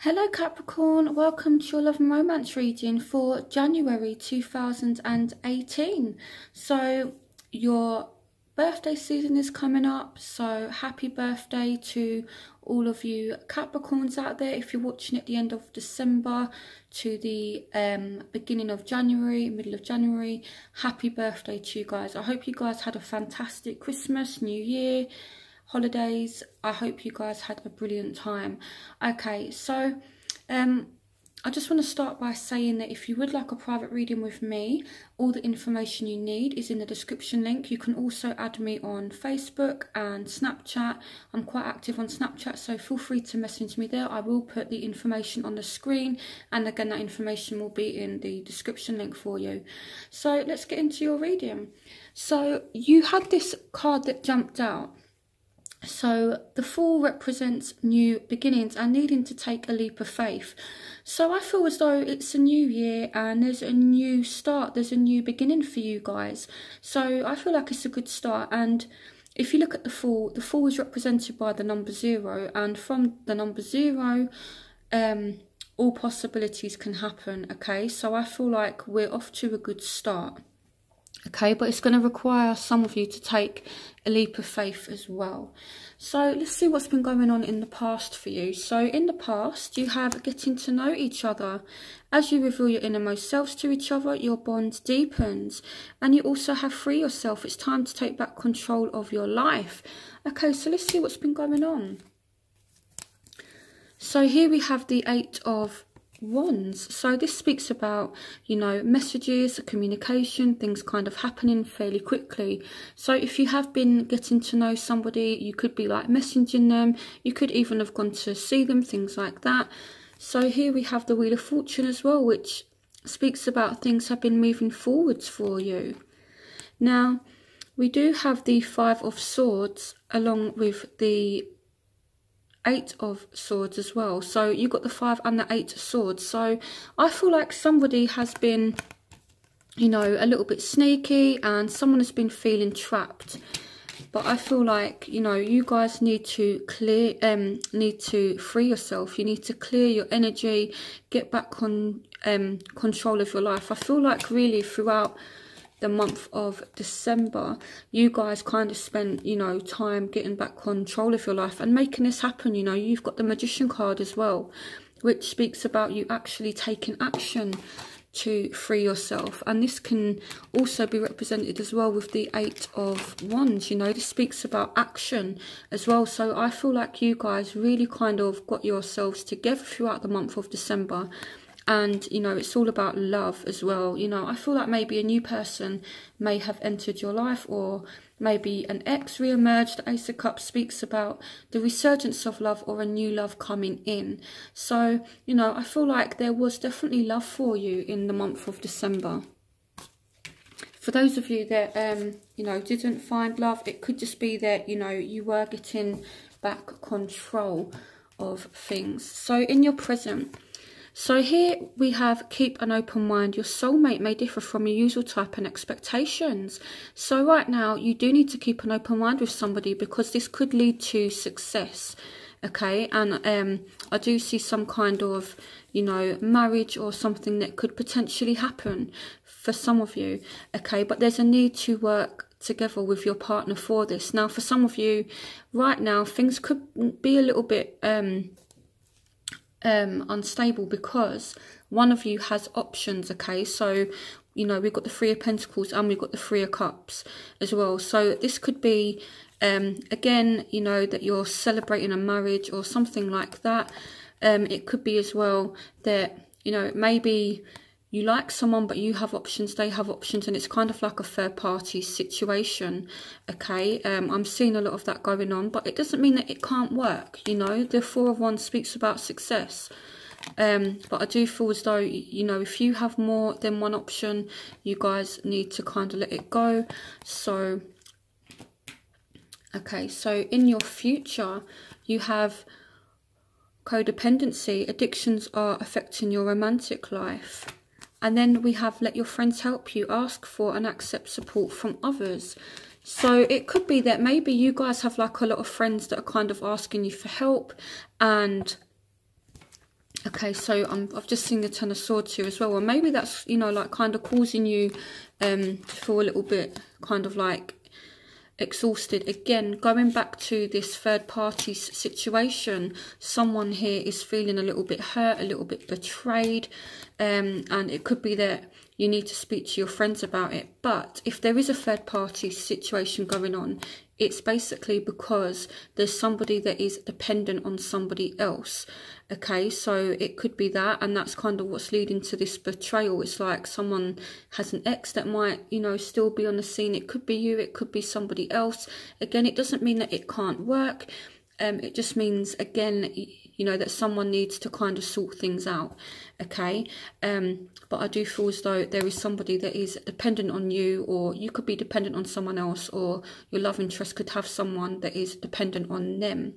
Hello Capricorn, welcome to your love and romance reading for January 2018. So your birthday season is coming up, so happy birthday to all of you Capricorns out there. If you're watching at the end of December to the beginning of January, middle of January, happy birthday to you guys. I hope you guys had a fantastic Christmas, New Year, holidays. I hope you guys had a brilliant time. Okay, so I just want to start by saying that if you would like a private reading with me, all the information you need is in the description link. You can also add me on Facebook and Snapchat. I'm quite active on Snapchat, so feel free to message me there. I will put the information on the screen, and again that information will be in the description link for you. So let's get into your reading. So you had this card that jumped out. So the Fool represents new beginnings and needing to take a leap of faith. So I feel as though it's a new year and there's a new start, there's a new beginning for you guys. So I feel like it's a good start. And if you look at the Fool is represented by the number 0, and from the number 0, all possibilities can happen. Okay, so I feel like we're off to a good start. Okay, but it's going to require some of you to take a leap of faith as well. So let's see what's been going on in the past for you. So in the past, you have getting to know each other. As you reveal your innermost selves to each other, your bond deepens. And you also have free yourself. It's time to take back control of your life. Okay, so let's see what's been going on. So here we have the 8 of Wands. So this speaks about, you know, messages, communication, things kind of happening fairly quickly. So if you have been getting to know somebody, you could be like messaging them, you could even have gone to see them, things like that. So here we have the Wheel of Fortune as well, which speaks about things have been moving forwards for you. Now we do have the 5 of Swords along with the 8 of Swords as well. So you got the 5 and the 8 of Swords. So I feel like somebody has been, you know, a little bit sneaky and someone has been feeling trapped. But I feel like, you know, you guys need to free yourself. You need to clear your energy, get back on control of your life. I feel like really throughout the month of December, you guys kind of spent, you know, time getting back control of your life and making this happen. You know, you've got the Magician card as well, which speaks about you actually taking action to free yourself. And this can also be represented as well with the 8 of Wands. You know, this speaks about action as well. So I feel like you guys really kind of got yourselves together throughout the month of December. And, you know, it's all about love as well. You know, I feel like maybe a new person may have entered your life, or maybe an ex re-emerged. The Ace of Cups speaks about the resurgence of love or a new love coming in. So, you know, I feel like there was definitely love for you in the month of December. For those of you that, you know, didn't find love, it could just be that, you know, you were getting back control of things. So in your present, so here we have keep an open mind. Your soulmate may differ from your usual type and expectations. So right now you do need to keep an open mind with somebody, because this could lead to success. Okay, and I do see some kind of, you know, marriage or something that could potentially happen for some of you. Okay, but there's a need to work together with your partner for this. Now for some of you right now, things could be a little bit unstable, because one of you has options. Okay, so, you know, we've got the 3 of Pentacles and we've got the 3 of Cups as well. So this could be again, you know, that you're celebrating a marriage or something like that. It could be as well that, you know, maybe you like someone but you have options, they have options, and it's kind of like a third party situation. Okay, I'm seeing a lot of that going on, but it doesn't mean that it can't work. You know, the 4 of Wands speaks about success, but I do feel as though, you know, if you have more than one option, you guys need to kind of let it go. So okay, so in your future you have codependency. Addictions are affecting your romantic life. And then we have let your friends help you, ask for and accept support from others. So it could be that maybe you guys have like a lot of friends that are kind of asking you for help, and Okay, so I've just seen the Ten of Swords here as well. Or maybe that's, you know, like kind of causing you to feel a little bit kind of like exhausted. Again, going back to this third party situation, someone here is feeling a little bit hurt, a little bit betrayed, and it could be that you need to speak to your friends about it. But if there is a third party situation going on, it's basically because there's somebody that is dependent on somebody else. Okay, so it could be that, and that's kind of what's leading to this betrayal. It's like someone has an ex that might, you know, still be on the scene. It could be you, it could be somebody else. Again, it doesn't mean that it can't work. It just means, again, you know, that someone needs to kind of sort things out. Okay, but I do feel as though there is somebody that is dependent on you, or you could be dependent on someone else, or your love interest could have someone that is dependent on them,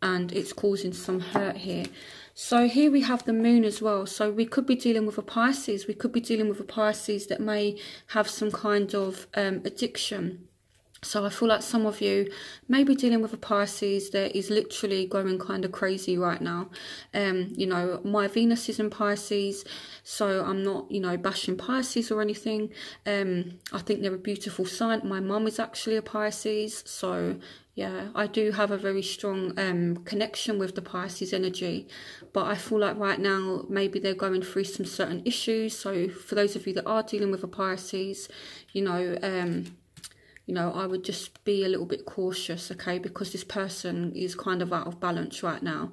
and it's causing some hurt here. So here we have the moon as well. So we could be dealing with a Pisces. We could be dealing with a Pisces that may have some kind of addiction. So I feel like some of you may be dealing with a Pisces that is literally going kind of crazy right now. You know, my Venus is in Pisces, so I'm not, you know, bashing Pisces or anything. I think they're a beautiful sign. My mum is actually a Pisces, so yeah, I do have a very strong connection with the Pisces energy. But I feel like right now, maybe they're going through some certain issues. So for those of you that are dealing with a Pisces, you know, I would just be a little bit cautious, okay, because this person is kind of out of balance right now.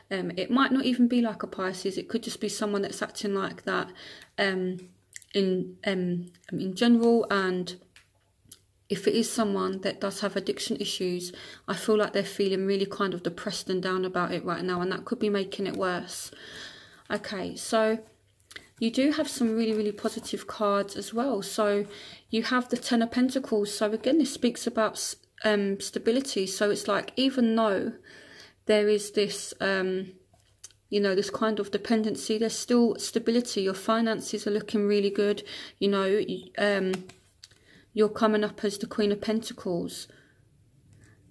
It might not even be like a Pisces. It could just be someone that's acting like that in general. And if it is someone that does have addiction issues, I feel like they're feeling really kind of depressed and down about it right now, and that could be making it worse. Okay, so you do have some really, really positive cards as well. So you have the Ten of Pentacles. So again, this speaks about stability. So it's like, even though there is this, you know, this kind of dependency, there's still stability. Your finances are looking really good. You know, you're coming up as the Queen of Pentacles.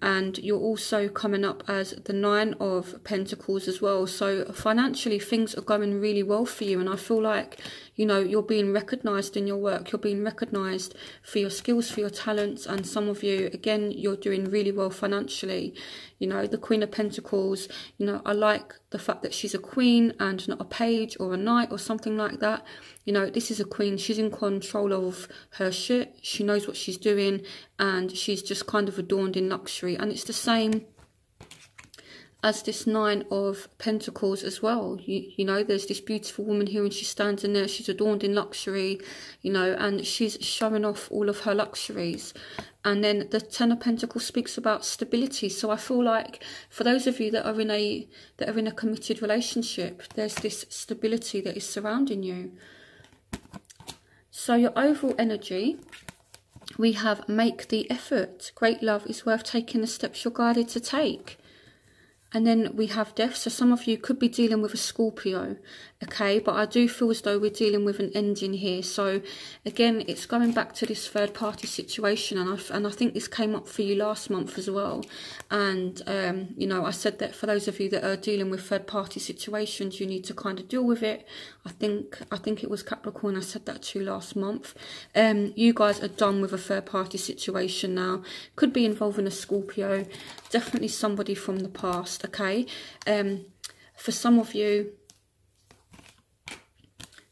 And you're also coming up as the Nine of Pentacles as well. So financially, things are going really well for you. And I feel like, you know, you're being recognised in your work. You're being recognised for your skills, for your talents. And some of you, again, you're doing really well financially. You know, the Queen of Pentacles, you know, I like the fact that she's a queen and not a page or a knight or something like that. You know, this is a queen. She's in control of her shit. She knows what she's doing, and she's just kind of adorned in luxury. And it's the same as this Nine of Pentacles as well. You know, there's this beautiful woman here, and she's standing there. She's adorned in luxury, you know, and she's showing off all of her luxuries. And then the Ten of Pentacles speaks about stability. So I feel like for those of you that are in a committed relationship, there's this stability that is surrounding you. So your overall energy, we have make the effort. Great love is worth taking the steps you're guided to take. And then we have death. So some of you could be dealing with a Scorpio, okay? But I do feel as though we're dealing with an ending here. So again, it's going back to this third party situation. And I think this came up for you last month as well. And, you know, I said that for those of you that are dealing with third party situations, you need to kind of deal with it. I think it was Capricorn, I said that to you last month. You guys are done with a third party situation now. Could be involving a Scorpio. Definitely somebody from the past. Okay, for some of you,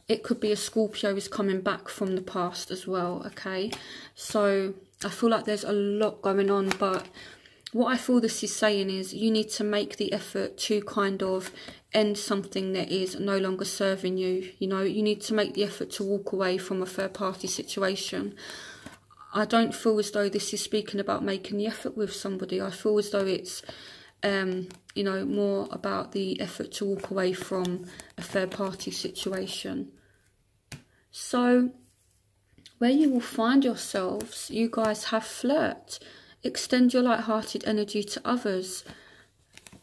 it could be a Scorpio is coming back from the past as well. Okay, so I feel like there's a lot going on, but what I feel this is saying is you need to make the effort to kind of end something that is no longer serving you. You know, you need to make the effort to walk away from a third party situation. I don't feel as though this is speaking about making the effort with somebody. I feel as though it's you know, more about the effort to walk away from a third party situation. So where you will find yourselves, you guys have flirt. Extend your light-hearted energy to others.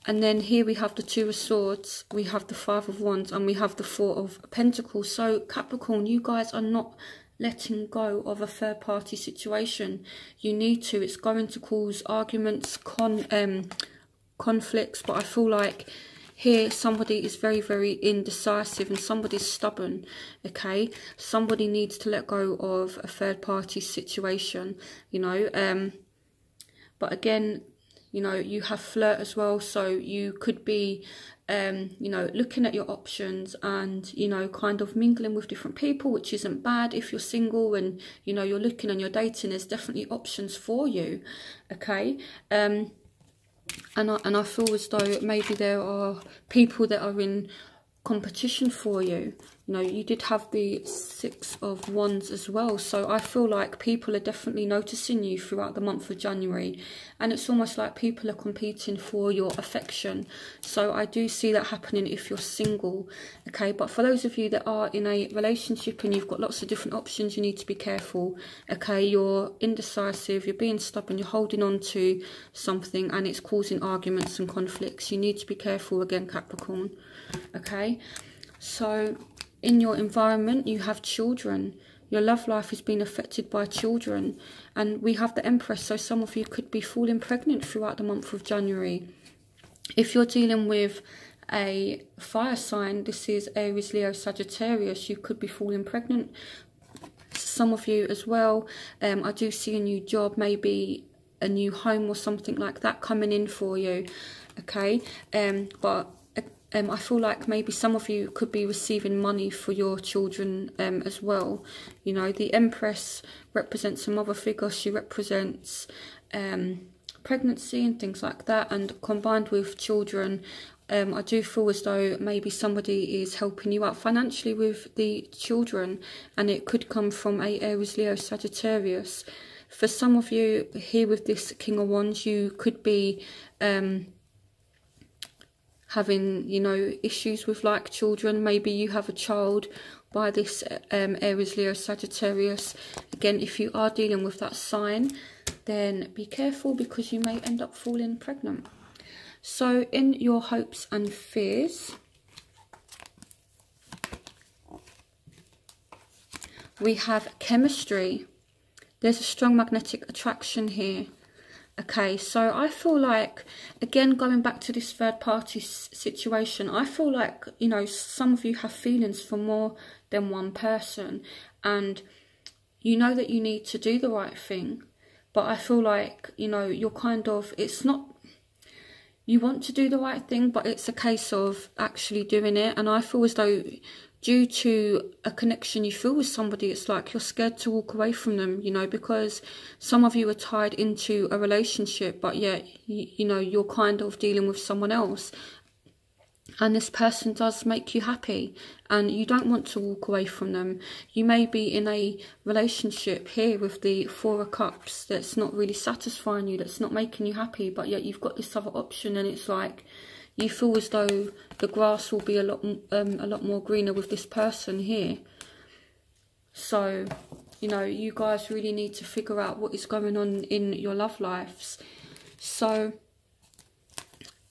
And then here we have the Two of Swords, we have the Five of Wands, and we have the Four of Pentacles. So Capricorn, you guys are not letting go of a third party situation. You need to. It's going to cause arguments, conflicts, but I feel like here somebody is very, very indecisive and somebody's stubborn, okay? Somebody needs to let go of a third party situation, you know. But again, you know, you have flirt as well, so you could be, you know, looking at your options and, you know, kind of mingling with different people, which isn't bad if you're single and, you know, you're looking and you're dating. There's definitely options for you, okay? And I feel as though maybe there are people that are in competition for you. You know, you did have the 6 of Wands as well, so I feel like people are definitely noticing you throughout the month of January, and it's almost like people are competing for your affection. So I do see that happening if you're single, okay? But for those of you that are in a relationship and you've got lots of different options, you need to be careful, okay? You're indecisive, you're being stubborn, you're holding on to something and it's causing arguments and conflicts. You need to be careful again, Capricorn, okay? So in your environment, you have children. Your love life is being affected by children. And we have the Empress, so some of you could be falling pregnant throughout the month of January. If you're dealing with a fire sign, this is Aries, Leo, Sagittarius, you could be falling pregnant. Some of you as well, I do see a new job, maybe a new home or something like that coming in for you, okay? But I feel like maybe some of you could be receiving money for your children as well. You know, the Empress represents a mother figure. She represents pregnancy and things like that. And combined with children, I do feel as though maybe somebody is helping you out financially with the children. And it could come from a Aries, Leo, Sagittarius. For some of you here with this King of Wands, you could be having, you know, issues with like children. Maybe you have a child by this Aries, Leo, Sagittarius. Again, if you are dealing with that sign, then be careful because you may end up falling pregnant. So in your hopes and fears, we have chemistry. There's a strong magnetic attraction here. Okay, so I feel like, again, going back to this third party situation, I feel like, you know, some of you have feelings for more than one person and you know that you need to do the right thing. But I feel like, you know, you're kind of, it's not, you want to do the right thing, but it's a case of actually doing it. And I feel as though due to a connection you feel with somebody, it's like you're scared to walk away from them, you know, because some of you are tied into a relationship, but yet, you know, you're kind of dealing with someone else. And this person does make you happy and you don't want to walk away from them. You may be in a relationship here with the 4 of Cups that's not really satisfying you, that's not making you happy, but yet you've got this other option and it's like you feel as though the grass will be a lot more greener with this person here. So, you know, you guys really need to figure out what is going on in your love lives. So,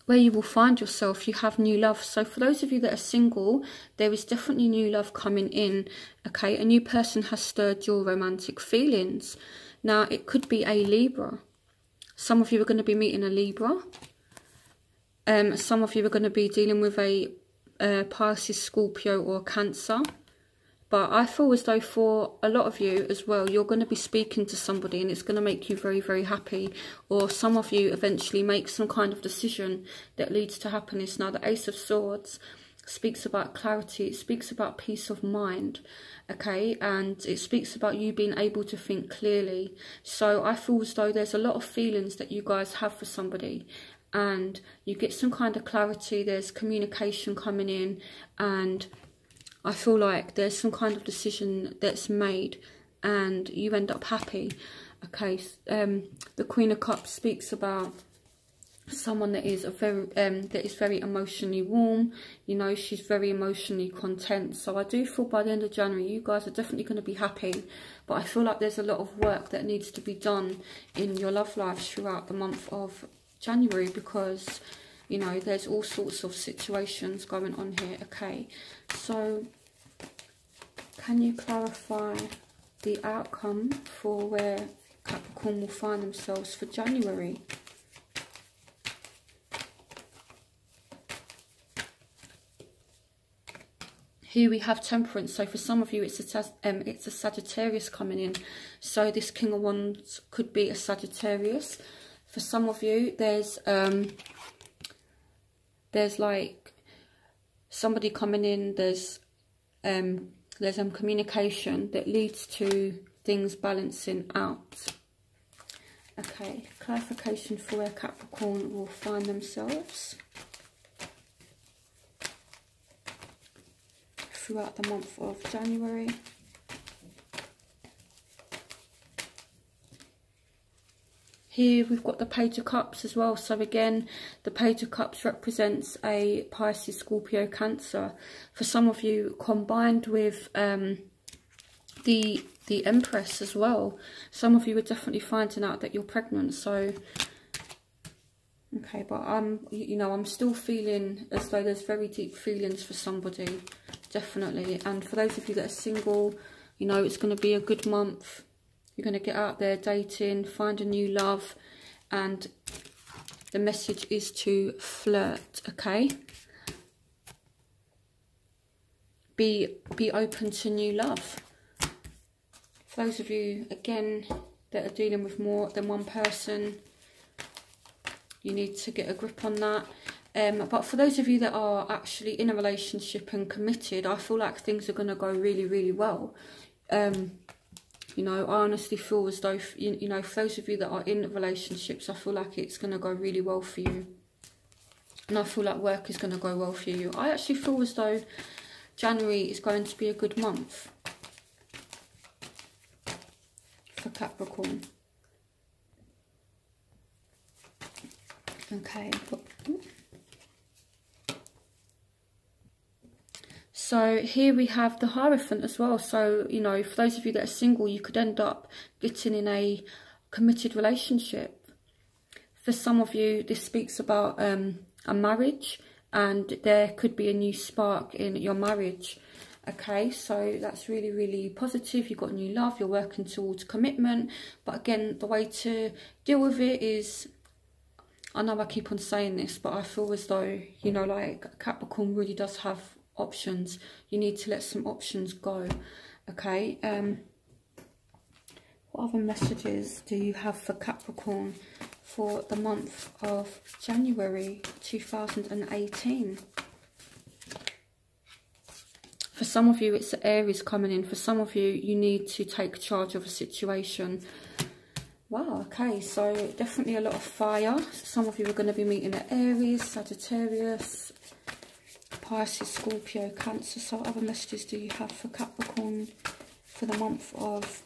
where you will find yourself, you have new love. So for those of you that are single, there is definitely new love coming in, okay? A new person has stirred your romantic feelings. Now, it could be a Libra. Some of you are going to be meeting a Libra. Some of you are going to be dealing with a Pisces, Scorpio or Cancer. But I feel as though for a lot of you as well, you're going to be speaking to somebody and it's going to make you very, very happy. Or some of you eventually make some kind of decision that leads to happiness. Now, the Ace of Swords speaks about clarity. It speaks about peace of mind, okay? And it speaks about you being able to think clearly. So I feel as though there's a lot of feelings that you guys have for somebody. And you get some kind of clarity. There's communication coming in and I feel like there's some kind of decision that's made and you end up happy. Okay, the Queen of Cups speaks about someone that is very emotionally warm. You know, she's very emotionally content. So I do feel by the end of January, you guys are definitely going to be happy. But I feel like there's a lot of work that needs to be done in your love life throughout the month of January because, you know, there's all sorts of situations going on here. Okay, so can you clarify the outcome for where Capricorn will find themselves for January? Here we have Temperance. So for some of you, it's a Sagittarius coming in. So this King of Wands could be a Sagittarius. For some of you, there's like somebody coming in. There's communication that leads to things balancing out. Okay, clarification for where Capricorn will find themselves throughout the month of January. Here we've got the Page of Cups as well. So again, the Page of Cups represents a Pisces, Scorpio, Cancer. For some of you, combined with the Empress as well. Some of you are definitely finding out that you're pregnant. So, okay, but you know, I'm still feeling as though there's very deep feelings for somebody. Definitely. And for those of you that are single, you know, it's going to be a good month. You're going to get out there dating, find a new love, and the message is to flirt, okay? Be open to new love. For those of you, again, that are dealing with more than one person, you need to get a grip on that. But for those of you that are actually in a relationship and committed, I feel like things are going to go really, really well. You know, I honestly feel as though, you know, for those of you that are in relationships, I feel like it's going to go really well for you. And I feel like work is going to go well for you. I actually feel as though January is going to be a good month for Capricorn. Okay. So here we have the Hierophant as well. So, you know, for those of you that are single, you could end up getting in a committed relationship. For some of you, this speaks about a marriage, and there could be a new spark in your marriage. Okay, so that's really, really positive. You've got new love, you're working towards commitment. But again, the way to deal with it is, I know I keep on saying this, but I feel as though, you know, like Capricorn really does have options. You need to let some options go. Okay, what other messages do you have for Capricorn for the month of January 2018? For some of you, it's Aries coming in. For some of you, you need to take charge of a situation. Wow, okay, so definitely a lot of fire. Some of you are going to be meeting at Aries, Sagittarius, Pisces, Scorpio, Cancer. So what other messages do you have for Capricorn for the month of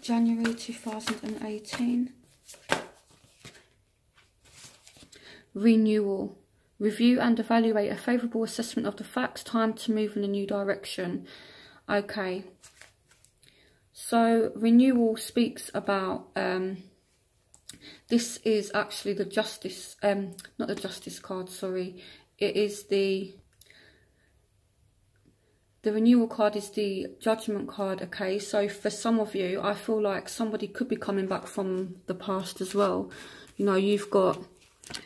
January 2018? Renewal. Review and evaluate a favourable assessment of the facts. Time to move in a new direction. Okay. So renewal speaks about, this is actually the Justice, not the Justice card, sorry. It is the renewal card is the Judgment card, okay? So for some of you, I feel like somebody could be coming back from the past as well. You know, you've got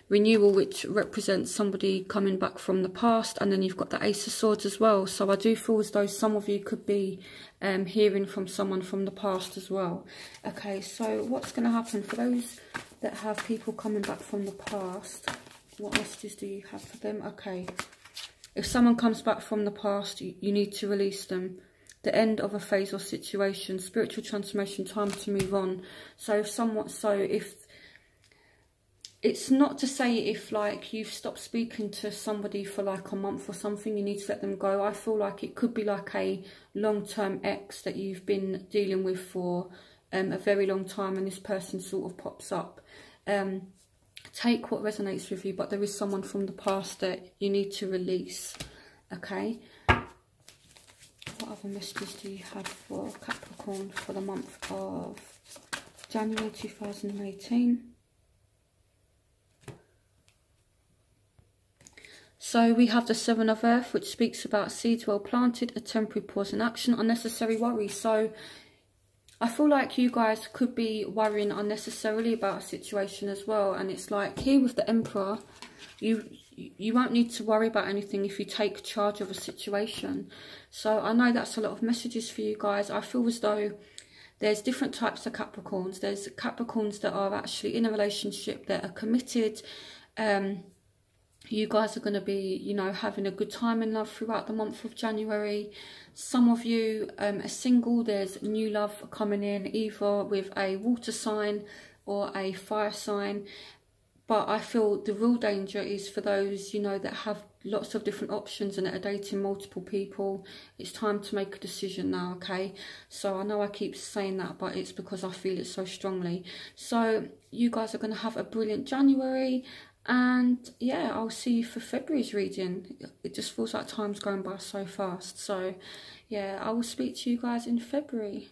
renewal, which represents somebody coming back from the past, and then you've got the Ace of Swords as well. So I do feel as though some of you could be hearing from someone from the past as well. Okay, so what's going to happen for those that have people coming back from the past? What messages do you have for them? Okay, if someone comes back from the past, you need to release them. The end of a phase or situation, spiritual transformation, time to move on. So if it's not to say if like you've stopped speaking to somebody for like a month or something, you need to let them go. I feel like it could be like a long-term ex that you've been dealing with for a very long time, and this person sort of pops up. Take what resonates with you, but there is someone from the past that you need to release. Okay. What other messages do you have for Capricorn for the month of January 2018? So we have the Seven of Earth, which speaks about seeds well planted, a temporary pause in action, unnecessary worry. So I feel like you guys could be worrying unnecessarily about a situation as well. And it's like here with the Emperor, you won't need to worry about anything if you take charge of a situation. So I know that's a lot of messages for you guys. I feel as though there's different types of Capricorns. There's Capricorns that are actually in a relationship, that are committed. You guys are going to be, you know, having a good time in love throughout the month of January. Some of you are single. There's new love coming in, either with a water sign or a fire sign. But I feel the real danger is for those, you know, that have lots of different options and that are dating multiple people. It's time to make a decision now, okay? So I know I keep saying that, but it's because I feel it so strongly. So you guys are going to have a brilliant January. And yeah, I'll see you for February's reading. It just feels like time's going by so fast. So yeah, I will speak to you guys in February.